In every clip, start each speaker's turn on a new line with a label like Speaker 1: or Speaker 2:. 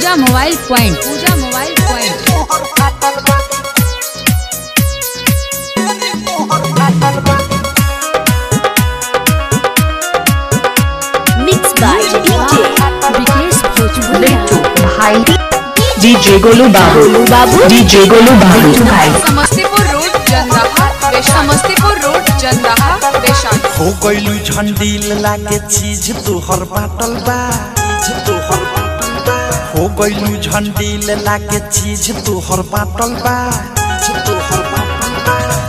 Speaker 1: Puja mobile point, Puja mobile point.
Speaker 2: Mix by DJ Vikesh Bhojpuriya,
Speaker 3: DJ Golu Babu, DJ Golu Babu.
Speaker 4: Samastipur road Jandaha, Samastipur road Jandaha Vaishali.
Speaker 5: हो गइलू झंडी लागे चीज तोहर बाटल बा, हो गइलू झंडी लागे चीज तोहर बाटल बा।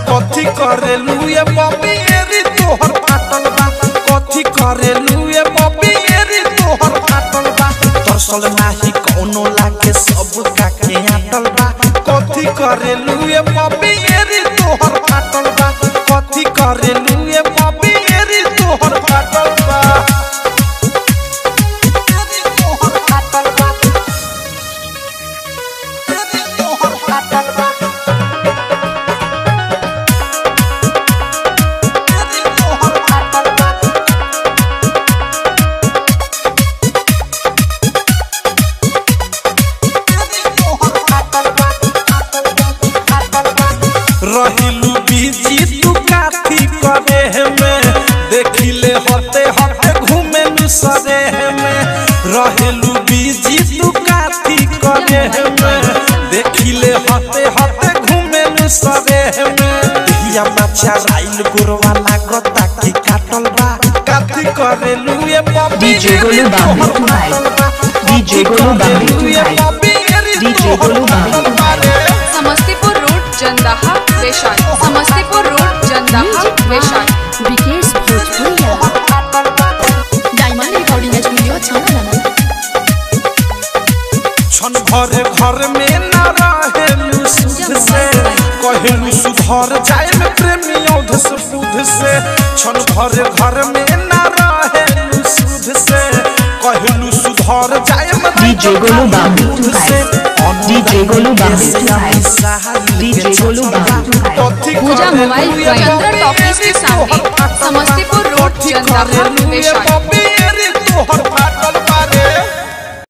Speaker 5: कथी करेलू ये बॉबी एरी तोहर बाटल बा, कथी करेलू ये बॉबी एरी तोहर बाटल बा। तरसल नाही कोनो लागे सब काके आटल बा, कथी करेलू ये बॉबी एरी तोहर बाटल बा, कथी करेलू ये बॉबी एरी तोहर बाटल बा। रहिलू बीजी तू काथी करे में, देखिले होते होते घूमे सरे में। रहिलू बीजी तू काथी करे में, देखिले होते होते घूमे सरे में। दिया बच्चा राइल गुरवा लागता की काटल बा, काथी करेलू ये Bobby
Speaker 3: DJ Golu Babu, DJ Golu Babu, DJ Golu Babu.
Speaker 4: Samastipur road Jandaha Vaishali, Samastipur road Jandaha Vaishali.
Speaker 2: Vikesh Bhojpuriya, diamond recording studio छाना।
Speaker 5: छन भर घर में न रहेलू सुध से, कहलू सुधर जाए में प्रेमी औध से बुध से। छन भर घर में न रहेलू सुध से, कहलू सुधर जाए में
Speaker 3: DJ Golu Babu, DJ Golu Babu, DJ Golu बाबू।
Speaker 1: पूजा मोबाइल पॉइंट,
Speaker 4: चंद्र टॉकीज के सामने, समस्तीपुर रोड जंदाहा वैशाली।